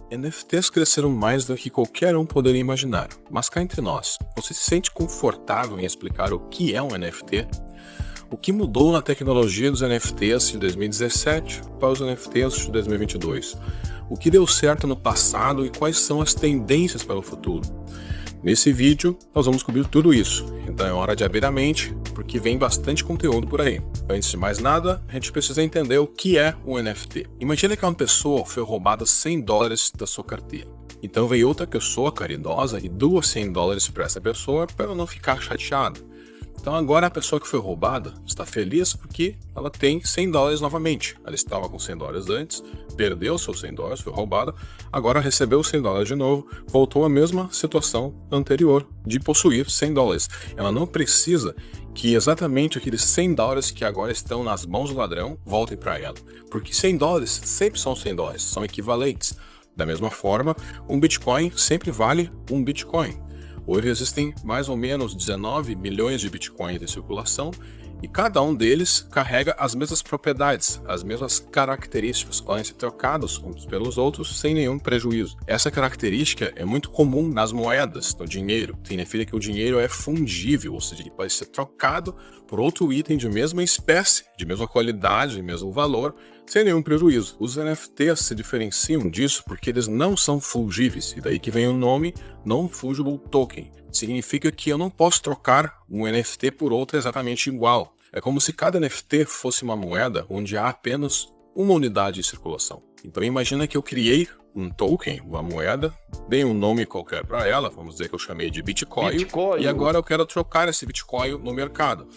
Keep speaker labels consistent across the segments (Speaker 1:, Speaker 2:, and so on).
Speaker 1: NFTs cresceram mais do que qualquer um poderia imaginar, mas cá entre nós, você se sente confortável em explicar o que é um NFT? O que mudou na tecnologia dos NFTs de 2017 para os NFTs de 2022? O que deu certo no passado e quais são as tendências para o futuro? Nesse vídeo, nós vamos cobrir tudo isso, então é hora de abrir a mente, porque vem bastante conteúdo por aí. Antes de mais nada, a gente precisa entender o que é um NFT. Imagina que uma pessoa foi roubada $100 da sua carteira. Então veio outra pessoa caridosa e doa $100 para essa pessoa para ela não ficar chateada. Então agora a pessoa que foi roubada está feliz porque ela tem $100 novamente. Ela estava com $100 antes, perdeu seus $100, foi roubada, agora recebeu $100 de novo, voltou à mesma situação anterior de possuir $100. Ela não precisa que exatamente aqueles $100 que agora estão nas mãos do ladrão voltem para ela, porque $100 sempre são $100, são equivalentes. Da mesma forma, um Bitcoin sempre vale um Bitcoin. Hoje existem mais ou menos 19 milhões de bitcoins em circulação e cada um deles carrega as mesmas propriedades, as mesmas características, podem ser trocados uns pelos outros sem nenhum prejuízo. Essa característica é muito comum nas moedas, no dinheiro. Significa que o dinheiro é fungível, ou seja, ele pode ser trocado por outro item de mesma espécie, de mesma qualidade, de mesmo valor, sem nenhum prejuízo. Os NFTs se diferenciam disso porque eles não são fungíveis, e daí que vem o nome Non-Fungible Token. Significa que eu não posso trocar um NFT por outro exatamente igual. É como se cada NFT fosse uma moeda onde há apenas uma unidade de circulação. Então imagina que eu criei um token, uma moeda, dei um nome qualquer para ela, vamos dizer que eu chamei de Bitcoin, e agora eu quero trocar esse Bitcoin no mercado.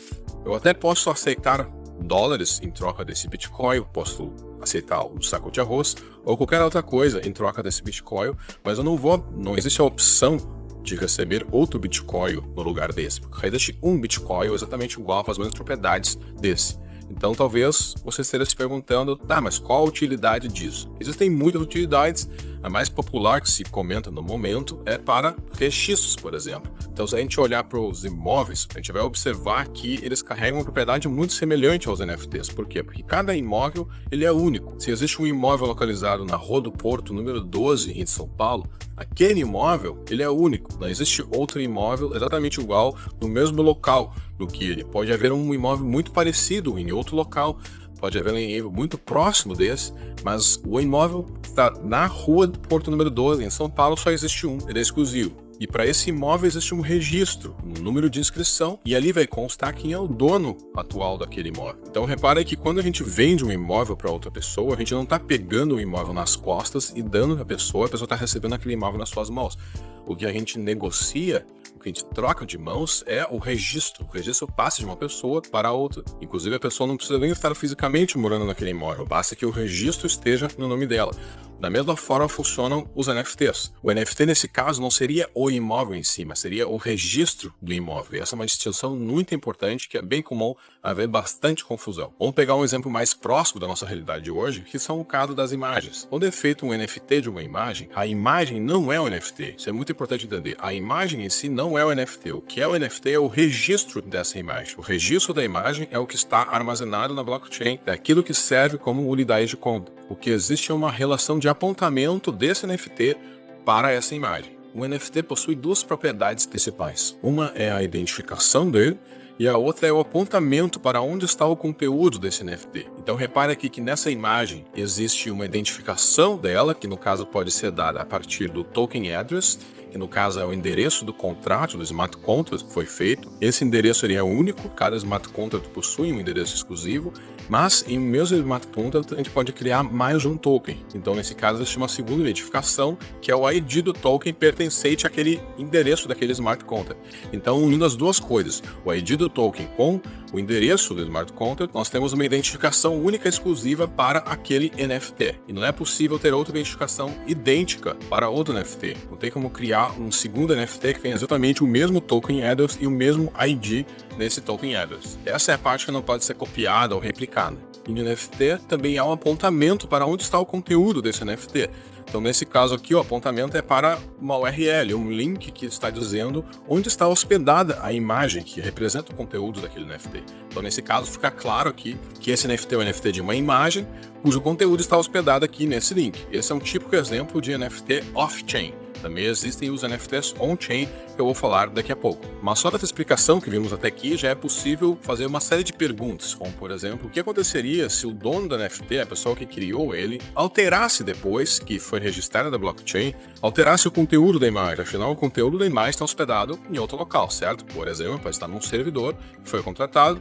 Speaker 1: Eu até posso aceitar dólares em troca desse Bitcoin, eu posso aceitar um saco de arroz ou qualquer outra coisa em troca desse Bitcoin, mas eu não existe a opção de receber outro Bitcoin no lugar desse, porque existe um Bitcoin exatamente igual com as mesmas propriedades desse. Então talvez você esteja se perguntando, tá, mas qual a utilidade disso? Existem muitas utilidades, a mais popular que se comenta no momento é para registros, por exemplo. Então se a gente olhar para os imóveis, a gente vai observar que eles carregam uma propriedade muito semelhante aos NFTs. Por quê? Porque cada imóvel ele é único. Se existe um imóvel localizado na Rua do Porto, número 12, em São Paulo, aquele imóvel ele é único. Não existe outro imóvel exatamente igual no mesmo local do que ele. Pode haver um imóvel muito parecido em outro local, pode haver um imóvel muito próximo desse, mas o imóvel está na Rua do Porto número 12, em São Paulo, só existe um, ele é exclusivo. E para esse imóvel existe um registro, um número de inscrição, e ali vai constar quem é o dono atual daquele imóvel. Então repara que quando a gente vende um imóvel para outra pessoa, a gente não está pegando o imóvel nas costas e dando para a pessoa está recebendo aquele imóvel nas suas mãos. O que a gente negocia, o que a gente troca de mãos é o registro. O registro passa de uma pessoa para outra. Inclusive a pessoa não precisa nem estar fisicamente morando naquele imóvel, basta que o registro esteja no nome dela. Da mesma forma funcionam os NFTs. O NFT nesse caso não seria o imóvel em si, mas seria o registro do imóvel. E essa é uma distinção muito importante que é bem comum haver bastante confusão. Vamos pegar um exemplo mais próximo da nossa realidade de hoje, que são o caso das imagens. Quando é feito um NFT de uma imagem, a imagem não é o NFT. Isso é muito importante entender. A imagem em si não é o NFT. O que é o NFT é o registro dessa imagem. O registro da imagem é o que está armazenado na blockchain, é aquilo que serve como unidade de conta. O que existe é uma relação de apontamento desse NFT para essa imagem. O NFT possui duas propriedades principais. Uma é a identificação dele e a outra é o apontamento para onde está o conteúdo desse NFT. Então repare aqui que nessa imagem existe uma identificação dela, que no caso pode ser dada a partir do token address, que no caso é o endereço do contrato, do smart contract que foi feito. Esse endereço seria único, cada smart contract possui um endereço exclusivo, mas em mesmo smart contract a gente pode criar mais de um token. Então nesse caso existe uma segunda identificação, que é o ID do token pertencente àquele endereço daquele smart contract. Então unindo as duas coisas, o ID do token com o endereço do smart contract, nós temos uma identificação única e exclusiva para aquele NFT. E não é possível ter outra identificação idêntica para outro NFT. Não tem como criar um segundo NFT que tem exatamente o mesmo token address e o mesmo ID nesse token address. Essa é a parte que não pode ser copiada ou replicada. E no NFT também há um apontamento para onde está o conteúdo desse NFT. Então, nesse caso aqui, o apontamento é para uma URL, um link que está dizendo onde está hospedada a imagem que representa o conteúdo daquele NFT. Então, nesse caso, fica claro aqui que esse NFT é um NFT de uma imagem cujo conteúdo está hospedado aqui nesse link. Esse é um típico exemplo de NFT off-chain. Também existem os NFTs on-chain, que eu vou falar daqui a pouco. Mas só dessa explicação que vimos até aqui, já é possível fazer uma série de perguntas, como por exemplo, o que aconteceria se o dono do NFT, a pessoa que criou ele, alterasse depois que foi registrada na blockchain, alterasse o conteúdo da imagem. Afinal, o conteúdo da imagem está hospedado em outro local, certo? Por exemplo, pode estar num servidor que foi contratado,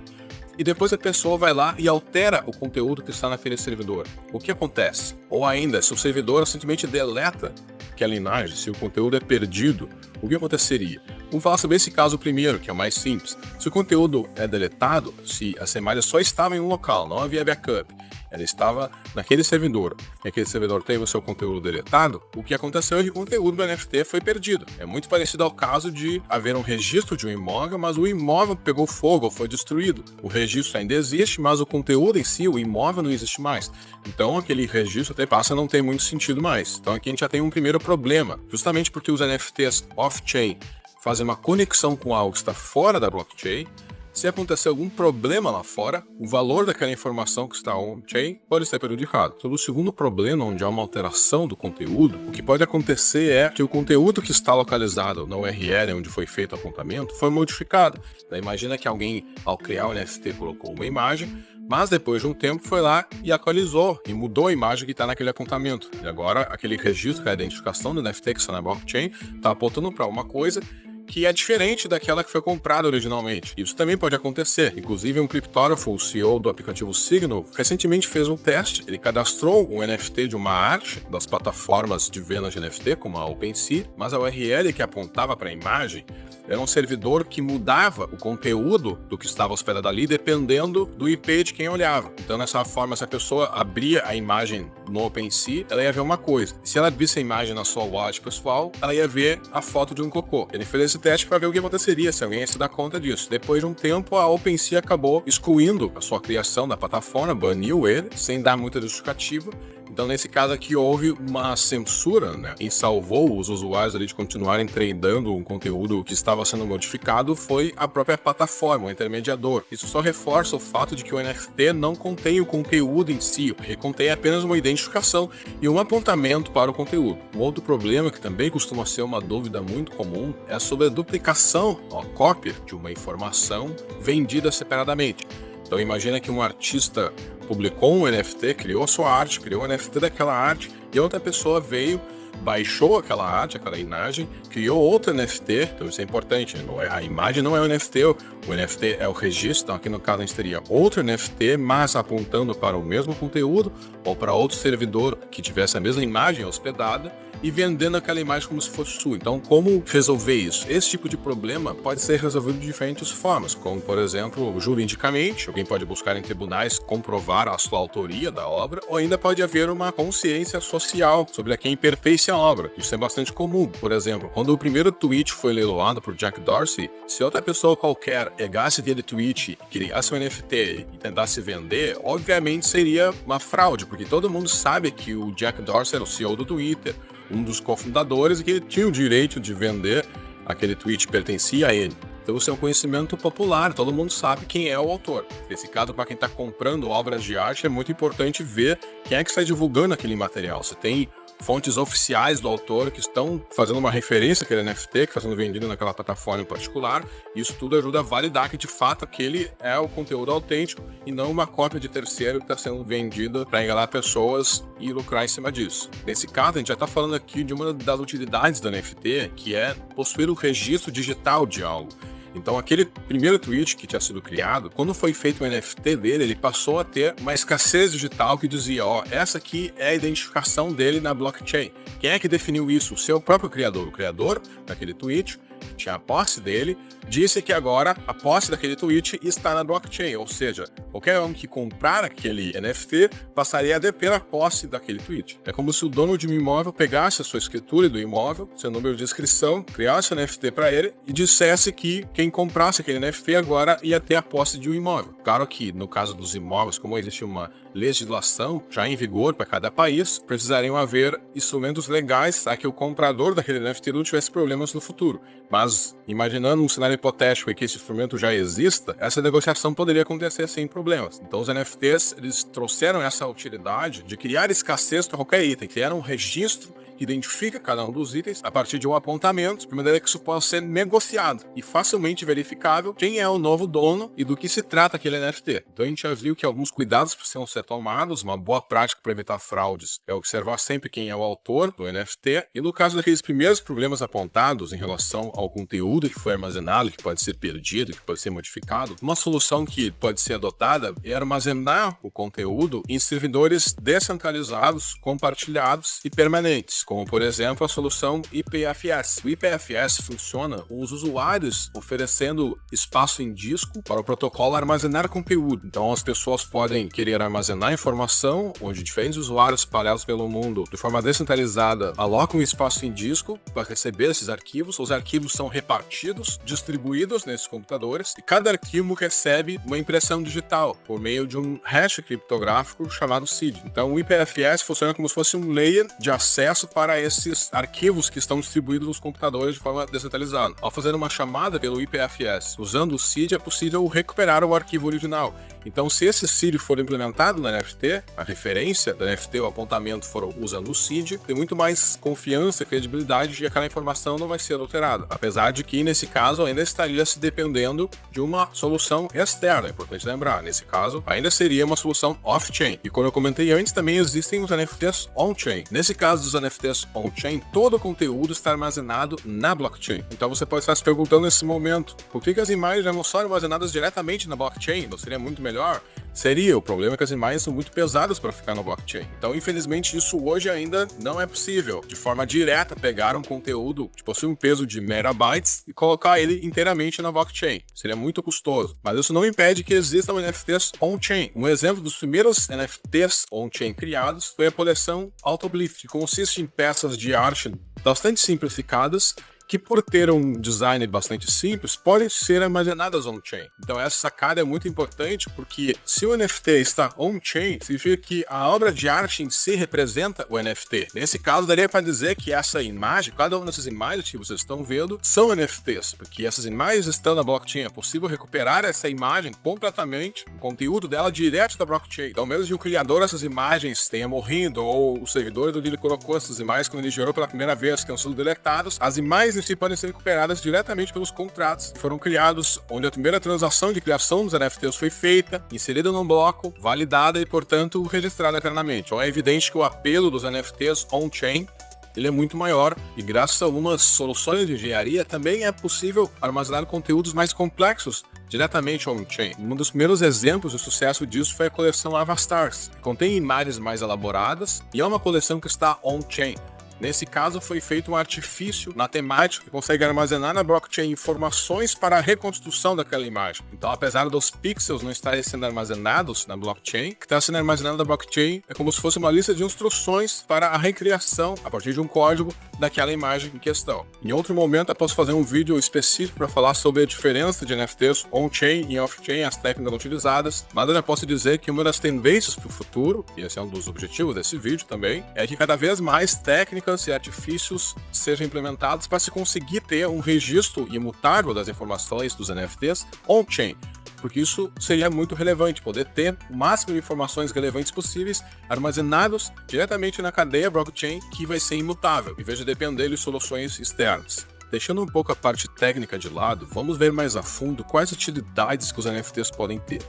Speaker 1: e depois a pessoa vai lá e altera o conteúdo que está naquele servidor. O que acontece? Ou ainda, se o servidor simplesmente deleta aquela imagem, se o conteúdo é perdido, o que aconteceria? Vamos falar sobre esse caso primeiro, que é o mais simples. Se o conteúdo é deletado, se essa imagem só estava em um local, não havia backup, ela estava naquele servidor, e aquele servidor teve o seu conteúdo deletado, o que aconteceu é que o conteúdo do NFT foi perdido. É muito parecido ao caso de haver um registro de um imóvel, mas o imóvel pegou fogo ou foi destruído. O registro ainda existe, mas o conteúdo em si, o imóvel, não existe mais. Então aquele registro até passa a não ter muito sentido mais. Então aqui a gente já tem um primeiro problema, justamente porque os NFTs off-chain fazem uma conexão com algo que está fora da blockchain. Se acontecer algum problema lá fora, o valor daquela informação que está on-chain pode ser prejudicado. Sobre o segundo problema, onde há uma alteração do conteúdo, o que pode acontecer é que o conteúdo que está localizado na URL onde foi feito o apontamento foi modificado. Daí imagina que alguém, ao criar o NFT, colocou uma imagem, mas depois de um tempo foi lá e atualizou e mudou a imagem que está naquele apontamento. E agora aquele registro, que é a identificação do NFT que está na blockchain, está apontando para uma coisa que é diferente daquela que foi comprada originalmente. Isso também pode acontecer. Inclusive, um criptógrafo, o CEO do aplicativo Signal, recentemente fez um teste. Ele cadastrou um NFT de uma arte das plataformas de venda de NFT, como a OpenSea, mas a URL que apontava para a imagem era um servidor que mudava o conteúdo do que estava hospedado ali, dependendo do IP de quem olhava. Então, dessa forma, se a pessoa abria a imagem no OpenSea, ela ia ver uma coisa. Se ela visse a imagem na sua wallet pessoal, ela ia ver a foto de um cocô. Ele fez esse teste para ver o que aconteceria se alguém ia se dar conta disso. Depois de um tempo, a OpenSea acabou excluindo a sua criação da plataforma, baniu ele, sem dar muita justificativa. Então, nesse caso aqui, houve uma censura, né? E salvou os usuários ali de continuarem tradando um conteúdo que estava sendo modificado foi a própria plataforma, o intermediador. Isso só reforça o fato de que o NFT não contém o conteúdo em si, ele contém apenas uma identificação e um apontamento para o conteúdo. Um outro problema que também costuma ser uma dúvida muito comum é sobre a duplicação, a cópia de uma informação vendida separadamente. Então imagina que um artista publicou um NFT, criou sua arte, criou um NFT daquela arte, e outra pessoa veio, baixou aquela arte, aquela imagem, criou outro NFT, então isso é importante, a imagem não é o NFT, o NFT é o registro, então aqui no caso a gente teria outro NFT, mas apontando para o mesmo conteúdo, ou para outro servidor que tivesse a mesma imagem hospedada, e vendendo aquela imagem como se fosse sua. Então, como resolver isso? Esse tipo de problema pode ser resolvido de diferentes formas, como, por exemplo, juridicamente, alguém pode buscar em tribunais comprovar a sua autoria da obra, ou ainda pode haver uma consciência social sobre a quem pertence a obra. Isso é bastante comum. Por exemplo, quando o primeiro tweet foi leiloado por Jack Dorsey, se outra pessoa qualquer pegasse aquele tweet, criasse um NFT e tentasse vender, obviamente seria uma fraude, porque todo mundo sabe que o Jack Dorsey era o CEO do Twitter, um dos cofundadores, e que ele tinha o direito de vender aquele tweet, pertencia a ele. Então isso é um conhecimento popular, todo mundo sabe quem é o autor. Nesse caso, para quem está comprando obras de arte, é muito importante ver quem é que está divulgando aquele material. Você tem fontes oficiais do autor que estão fazendo uma referência àquele NFT que está sendo vendido naquela plataforma em particular. Isso tudo ajuda a validar que de fato aquele é o conteúdo autêntico e não uma cópia de terceiro que está sendo vendida para enganar pessoas e lucrar em cima disso. Nesse caso, a gente já está falando aqui de uma das utilidades do NFT, que é possuir o registro digital de algo. Então, aquele primeiro tweet que tinha sido criado, quando foi feito o NFT dele, ele passou a ter uma escassez digital que dizia, ó, essa aqui é a identificação dele na blockchain. Quem é que definiu isso? O seu próprio criador. O criador daquele tweet, que tinha a posse dele, disse que agora a posse daquele tweet está na blockchain, ou seja, qualquer um que comprar aquele NFT passaria a deter a posse daquele tweet. É como se o dono de um imóvel pegasse a sua escritura do imóvel, seu número de inscrição, criasse o NFT para ele e dissesse que quem comprasse aquele NFT agora ia ter a posse de um imóvel. Claro que no caso dos imóveis, como existe uma legislação já em vigor para cada país, precisariam haver instrumentos legais para que o comprador daquele NFT não tivesse problemas no futuro. Mas, imaginando um cenário hipotético em que esse instrumento já exista, essa negociação poderia acontecer sem problemas. Então, os NFTs, eles trouxeram essa utilidade de criar escassez para qualquer item, criaram um registro que identifica cada um dos itens a partir de um apontamento, de maneira que isso possa ser negociado e facilmente verificável quem é o novo dono e do que se trata aquele NFT. Então a gente já viu que alguns cuidados precisam ser tomados, uma boa prática para evitar fraudes é observar sempre quem é o autor do NFT, e no caso daqueles primeiros problemas apontados em relação ao conteúdo que foi armazenado, que pode ser perdido, que pode ser modificado, uma solução que pode ser adotada é armazenar o conteúdo em servidores descentralizados, compartilhados e permanentes, como por exemplo a solução IPFS. O IPFS funciona com os usuários oferecendo espaço em disco para o protocolo armazenar conteúdo. Então as pessoas podem querer armazenar informação, onde diferentes usuários espalhados pelo mundo de forma descentralizada alocam espaço em disco para receber esses arquivos. Os arquivos são repartidos, distribuídos nesses computadores, e cada arquivo recebe uma impressão digital por meio de um hash criptográfico chamado seed. Então o IPFS funciona como se fosse um layer de acesso para esses arquivos que estão distribuídos nos computadores de forma descentralizada. Ao fazer uma chamada pelo IPFS usando o seed, é possível recuperar o arquivo original. Então, se esse seed for implementado no NFT, a referência do NFT, o apontamento for usando o seed, tem muito mais confiança e credibilidade de que aquela informação não vai ser alterada. Apesar de que, nesse caso, ainda estaria se dependendo de uma solução externa. É importante lembrar, nesse caso, ainda seria uma solução off-chain. E como eu comentei antes, também existem os NFTs on-chain. Nesse caso dos NFTs on-chain, todo o conteúdo está armazenado na blockchain. Então você pode estar se perguntando nesse momento, por que as imagens não são armazenadas diretamente na blockchain? Não seria muito melhor? Seria. O problema é que as imagens são muito pesadas para ficar na blockchain. Então, infelizmente, isso hoje ainda não é possível, de forma direta, pegar um conteúdo que possui um peso de megabytes e colocar ele inteiramente na blockchain. Seria muito custoso. Mas isso não impede que existam NFTs on-chain. Um exemplo dos primeiros NFTs on-chain criados foi a coleção Autoglyph, que consiste em peças de arte bastante simplificadas, que por ter um design bastante simples, podem ser armazenadas on-chain. Então essa sacada é muito importante, porque se o NFT está on-chain, significa que a obra de arte em si representa o NFT. Nesse caso, daria para dizer que essa imagem, cada uma dessas imagens que vocês estão vendo, são NFTs, porque essas imagens estão na blockchain. É possível recuperar essa imagem completamente, o conteúdo dela direto da blockchain. Então, mesmo que o criador dessas imagens tenha morrido, ou o servidor onde ele colocou essas imagens quando ele gerou pela primeira vez, tenham sido deletados, as imagens em si podem ser recuperadas diretamente pelos contratos que foram criados, onde a primeira transação de criação dos NFTs foi feita, inserida num bloco, validada e, portanto, registrada eternamente. Então é evidente que o apelo dos NFTs on-chain ele é muito maior, e graças a algumas soluções de engenharia também é possível armazenar conteúdos mais complexos diretamente on-chain. Um dos primeiros exemplos de sucesso disso foi a coleção Avastars, que contém imagens mais elaboradas e é uma coleção que está on-chain. Nesse caso, foi feito um artifício matemático que consegue armazenar na blockchain informações para a reconstrução daquela imagem. Então, apesar dos pixels não estarem sendo armazenados na blockchain, o que está sendo armazenado na blockchain é como se fosse uma lista de instruções para a recriação, a partir de um código, daquela imagem em questão. Em outro momento, eu posso fazer um vídeo específico para falar sobre a diferença de NFTs on-chain e off-chain, as técnicas utilizadas, mas eu já posso dizer que uma das tendências para o futuro, e esse é um dos objetivos desse vídeo também, é que cada vez mais técnicas e artifícios sejam implementados para se conseguir ter um registro imutável das informações dos NFTs on-chain, porque isso seria muito relevante, poder ter o máximo de informações relevantes possíveis armazenados diretamente na cadeia blockchain, que vai ser imutável, em vez de depender de soluções externas. Deixando um pouco a parte técnica de lado, vamos ver mais a fundo quais utilidades que os NFTs podem ter.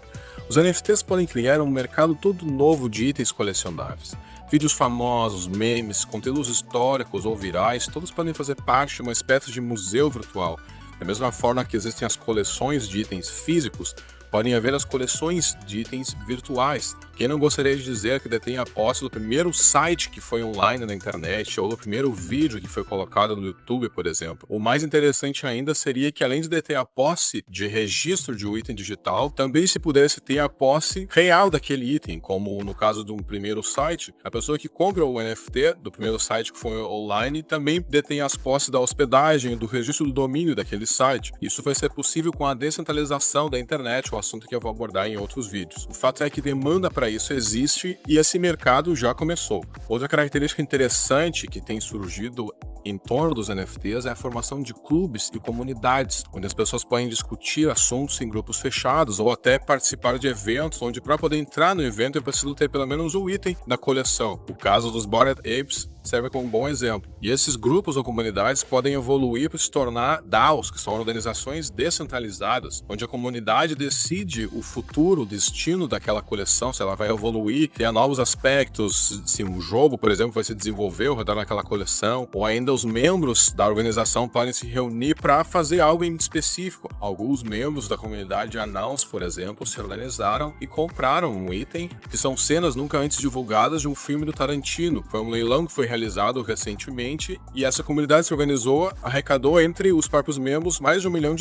Speaker 1: Os NFTs podem criar um mercado todo novo de itens colecionáveis. Vídeos famosos, memes, conteúdos históricos ou virais, todos podem fazer parte de uma espécie de museu virtual. Da mesma forma que existem as coleções de itens físicos, podem haver as coleções de itens virtuais. Quem não gostaria de dizer que detém a posse do primeiro site que foi online na internet ou do primeiro vídeo que foi colocado no YouTube, por exemplo? O mais interessante ainda seria que, além de deter a posse de registro de um item digital, também se pudesse ter a posse real daquele item, como no caso de um primeiro site, a pessoa que compra o NFT do primeiro site que foi online também detém as posses da hospedagem e do registro do domínio daquele site. Isso vai ser possível com a descentralização da internet, o assunto que eu vou abordar em outros vídeos. O fato é que demanda para isso existe e esse mercado já começou. Outra característica interessante que tem surgido em torno dos NFTs é a formação de clubes e comunidades, onde as pessoas podem discutir assuntos em grupos fechados ou até participar de eventos, onde para poder entrar no evento é preciso ter pelo menos um item da coleção. O caso dos Bored Apes serve como um bom exemplo. E esses grupos ou comunidades podem evoluir para se tornar DAOs, que são organizações descentralizadas, onde a comunidade decide o futuro, o destino daquela coleção, se ela vai evoluir, criar novos aspectos, se um jogo, por exemplo, vai se desenvolver ao redor daquela coleção, ou ainda os membros da organização podem se reunir para fazer algo em específico. Alguns membros da comunidade Announce, por exemplo, se organizaram e compraram um item, que são cenas nunca antes divulgadas de um filme do Tarantino. Foi um leilão que foi realizado recentemente e essa comunidade se organizou, arrecadou entre os próprios membros mais de $1 milhão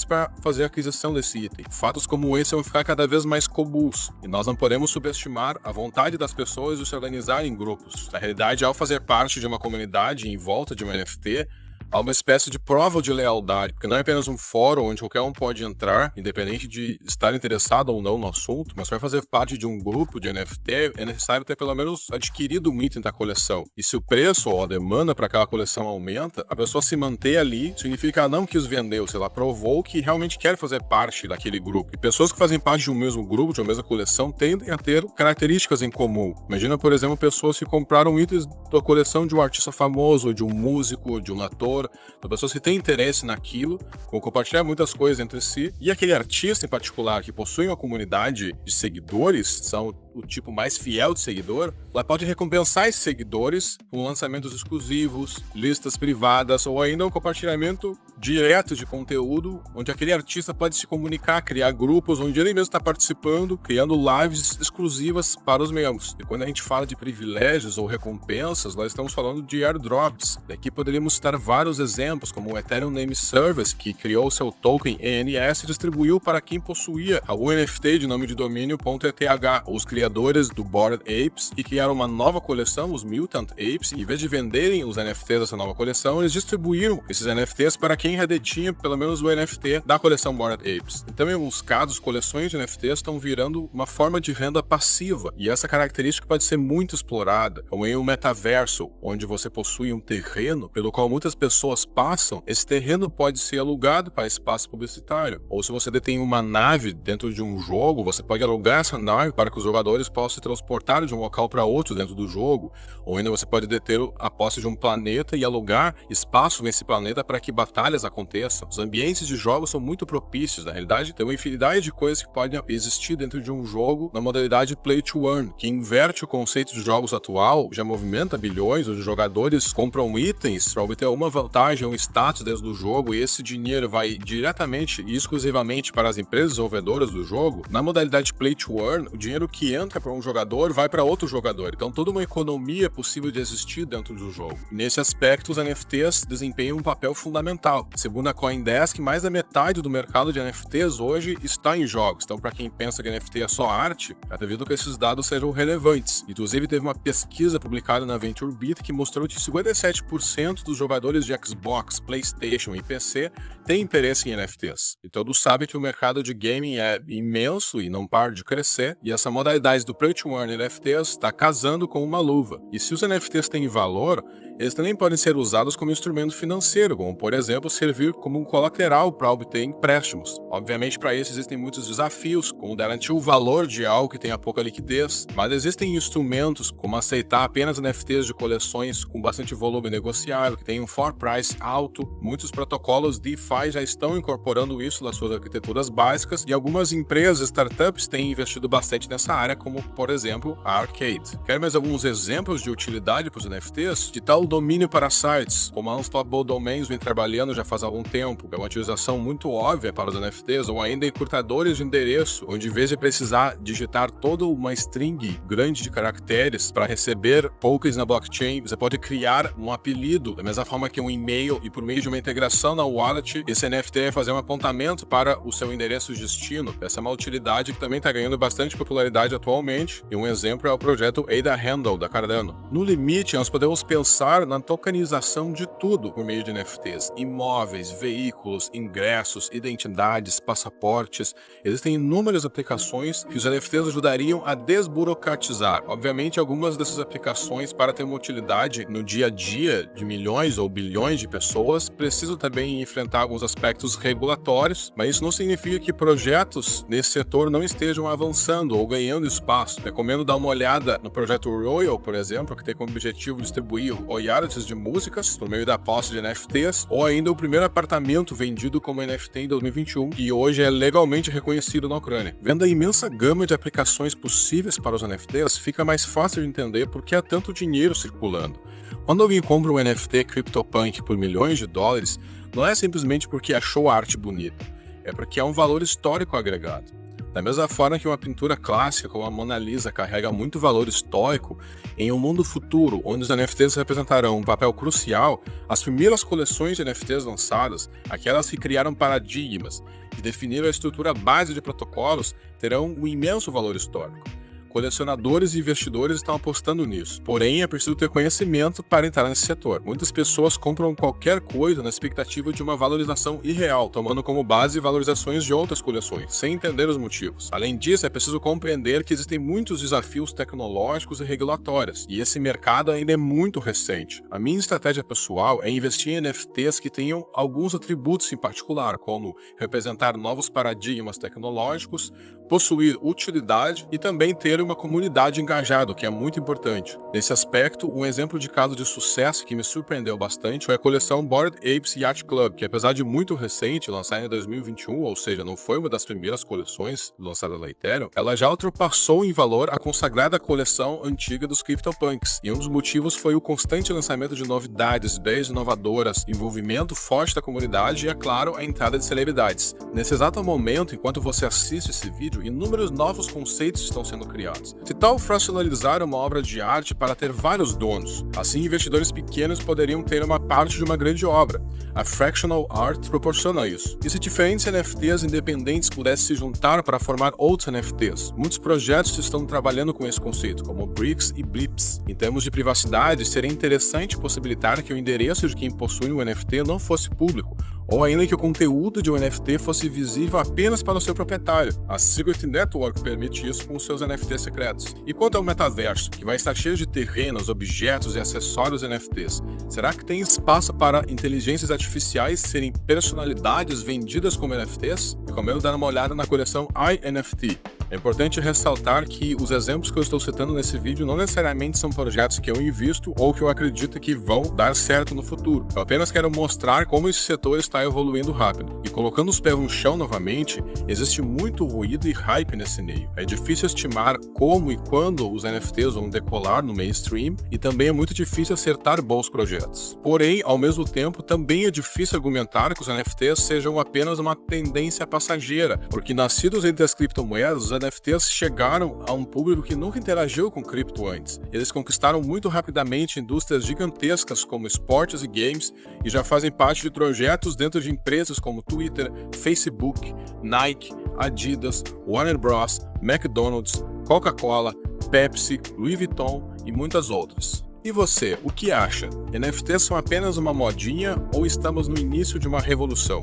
Speaker 1: para fazer a aquisição desse item. Fatos como esse vão ficar cada vez mais comuns e nós não podemos subestimar a vontade das pessoas de se organizar em grupos. Na realidade, ao fazer parte de uma comunidade em volta de um NFT, há uma espécie de prova de lealdade, porque não é apenas um fórum onde qualquer um pode entrar, independente de estar interessado ou não no assunto, mas para fazer parte de um grupo de NFT é necessário ter pelo menos adquirido um item da coleção. E se o preço ou a demanda para aquela coleção aumenta, a pessoa se manter ali significa não que os vendeu, se ela provou que realmente quer fazer parte daquele grupo. E pessoas que fazem parte de um mesmo grupo, de uma mesma coleção, tendem a ter características em comum. Imagina, por exemplo, pessoas que compraram itens da coleção de um artista famoso, de um músico, de um ator. Então, pessoas que têm interesse naquilo, vão compartilhar muitas coisas entre si, e aquele artista em particular que possui uma comunidade de seguidores, são o tipo mais fiel de seguidor, ela pode recompensar esses seguidores com lançamentos exclusivos, listas privadas ou ainda um compartilhamento direto de conteúdo, onde aquele artista pode se comunicar, criar grupos onde ele mesmo está participando, criando lives exclusivas para os membros. E quando a gente fala de privilégios ou recompensas, nós estamos falando de airdrops. Daqui poderíamos citar vários exemplos, como o Ethereum Name Service, que criou seu token ENS e distribuiu para quem possuía o NFT de nome de domínio .eth. Os criadores do Bored Apes e criaram uma nova coleção, os Mutant Apes, e em vez de venderem os NFTs dessa nova coleção, eles distribuíram esses NFTs para quem já detinha pelo menos o NFT da coleção Bored Apes. Então, em alguns casos, coleções de NFTs estão virando uma forma de renda passiva, e essa característica pode ser muito explorada, como em um metaverso, onde você possui um terreno pelo qual muitas pessoas passam. Esse terreno pode ser alugado para espaço publicitário, ou se você detém uma nave dentro de um jogo, você pode alugar essa nave para que os jogadores possam se transportar de um local para outro dentro do jogo, ou ainda você pode deter a posse de um planeta e alugar espaço nesse planeta para que batalhas aconteçam. Os ambientes de jogos são muito propícios, na realidade tem uma infinidade de coisas que podem existir dentro de um jogo na modalidade Play to Earn, que inverte o conceito de jogos atual, já movimenta bilhões, onde os jogadores compram itens para obter uma vantagem, um status dentro do jogo, e esse dinheiro vai diretamente e exclusivamente para as empresas desenvolvedoras do jogo. Na modalidade Play to Earn, o dinheiro que entra para um jogador vai para outro jogador, então toda uma economia é possível de existir dentro do jogo. Nesse aspecto, os NFTs desempenham um papel fundamental. Segundo a CoinDesk, mais da metade do mercado de NFTs hoje está em jogos. Então, para quem pensa que NFT é só arte, acredito que esses dados sejam relevantes. Inclusive, teve uma pesquisa publicada na VentureBeat que mostrou que 57% dos jogadores de Xbox, PlayStation e PC têm interesse em NFTs. E todos sabem que o mercado de gaming é imenso e não para de crescer, e essa modalidade do Play to Earn NFTs está casando com uma luva. E se os NFTs têm valor, eles também podem ser usados como instrumento financeiro, como, por exemplo, servir como um colateral para obter empréstimos. Obviamente, para isso existem muitos desafios, como garantir o valor de algo que tenha pouca liquidez, mas existem instrumentos como aceitar apenas NFTs de coleções com bastante volume negociável, que tem um floor price alto. Muitos protocolos DeFi já estão incorporando isso nas suas arquiteturas básicas, e algumas empresas, startups, têm investido bastante nessa área, como, por exemplo, a Arcade. Quer mais alguns exemplos de utilidade para os NFTs? De tal domínio para sites, como a Unstoppable Domains vem trabalhando já faz algum tempo, é uma utilização muito óbvia para os NFTs, ou ainda encurtadores de endereço, onde em vez de precisar digitar toda uma string grande de caracteres para receber tokens na blockchain, você pode criar um apelido, da mesma forma que um e-mail, e por meio de uma integração na wallet, esse NFT vai fazer um apontamento para o seu endereço de destino. Essa é uma utilidade que também está ganhando bastante popularidade atualmente, e um exemplo é o projeto ADA Handle da Cardano. No limite, nós podemos pensar pensar na tokenização de tudo por meio de NFTs. Imóveis, veículos, ingressos, identidades, passaportes. Existem inúmeras aplicações que os NFTs ajudariam a desburocratizar. Obviamente, algumas dessas aplicações, para ter uma utilidade no dia a dia de milhões ou bilhões de pessoas, precisam também enfrentar alguns aspectos regulatórios, mas isso não significa que projetos nesse setor não estejam avançando ou ganhando espaço. Recomendo dar uma olhada no projeto Royal, por exemplo, que tem como objetivo distribuir royalties de músicas por meio da posse de NFTs, ou ainda o primeiro apartamento vendido como NFT em 2021, que hoje é legalmente reconhecido na Ucrânia. Vendo a imensa gama de aplicações possíveis para os NFTs, fica mais fácil de entender por que há tanto dinheiro circulando. Quando alguém compra um NFT CryptoPunk por milhões de dólares, não é simplesmente porque achou a arte bonita, é porque há um valor histórico agregado. Da mesma forma que uma pintura clássica como a Mona Lisa carrega muito valor histórico, em um mundo futuro onde os NFTs representarão um papel crucial, as primeiras coleções de NFTs lançadas, aquelas que criaram paradigmas e definiram a estrutura base de protocolos, terão um imenso valor histórico. Colecionadores e investidores estão apostando nisso, porém é preciso ter conhecimento para entrar nesse setor. Muitas pessoas compram qualquer coisa na expectativa de uma valorização irreal, tomando como base valorizações de outras coleções, sem entender os motivos. Além disso, é preciso compreender que existem muitos desafios tecnológicos e regulatórios, e esse mercado ainda é muito recente. A minha estratégia pessoal é investir em NFTs que tenham alguns atributos em particular, como representar novos paradigmas tecnológicos, possuir utilidade e também ter uma comunidade engajada, o que é muito importante. Nesse aspecto, um exemplo de caso de sucesso que me surpreendeu bastante foi a coleção Bored Apes Yacht Club, que apesar de muito recente, lançada em 2021, ou seja, não foi uma das primeiras coleções lançadas na Ethereum, ela já ultrapassou em valor a consagrada coleção antiga dos CryptoPunks, e um dos motivos foi o constante lançamento de novidades, ideias inovadoras, envolvimento forte da comunidade e, é claro, a entrada de celebridades. Nesse exato momento, enquanto você assiste esse vídeo, inúmeros novos conceitos estão sendo criados. Que tal fraccionalizar uma obra de arte para ter vários donos? Assim, investidores pequenos poderiam ter uma parte de uma grande obra. A Fractional Art proporciona isso. E se diferentes NFTs independentes pudessem se juntar para formar outros NFTs? Muitos projetos estão trabalhando com esse conceito, como Bricks e Blips. Em termos de privacidade, seria interessante possibilitar que o endereço de quem possui um NFT não fosse público, ou ainda que o conteúdo de um NFT fosse visível apenas para o seu proprietário. A Secret Network permite isso com os seus NFTs secretos. E quanto ao metaverso, que vai estar cheio de terrenos, objetos e acessórios NFTs, será que tem espaço para inteligências artificiais serem personalidades vendidas como NFTs? Recomendo dar uma olhada na coleção iNFT. É importante ressaltar que os exemplos que eu estou citando nesse vídeo não necessariamente são projetos que eu invisto ou que eu acredito que vão dar certo no futuro. Eu apenas quero mostrar como esse setor está evoluindo rápido. E colocando os pés no chão novamente, existe muito ruído e hype nesse meio. É difícil estimar como e quando os NFTs vão decolar no mainstream e também é muito difícil acertar bons projetos. Porém, ao mesmo tempo, também é difícil argumentar que os NFTs sejam apenas uma tendência passageira, porque nascidos entre as criptomoedas, os NFTs chegaram a um público que nunca interagiu com cripto antes. Eles conquistaram muito rapidamente indústrias gigantescas como esportes e games e já fazem parte de projetos dentro de empresas como Twitter, Facebook, Nike, Adidas, Warner Bros, McDonald's, Coca-Cola, Pepsi, Louis Vuitton e muitas outras. E você, o que acha? NFTs são apenas uma modinha ou estamos no início de uma revolução?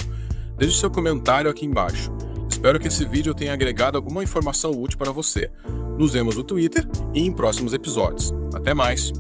Speaker 1: Deixe seu comentário aqui embaixo. Espero que esse vídeo tenha agregado alguma informação útil para você. Nos vemos no Twitter e em próximos episódios. Até mais!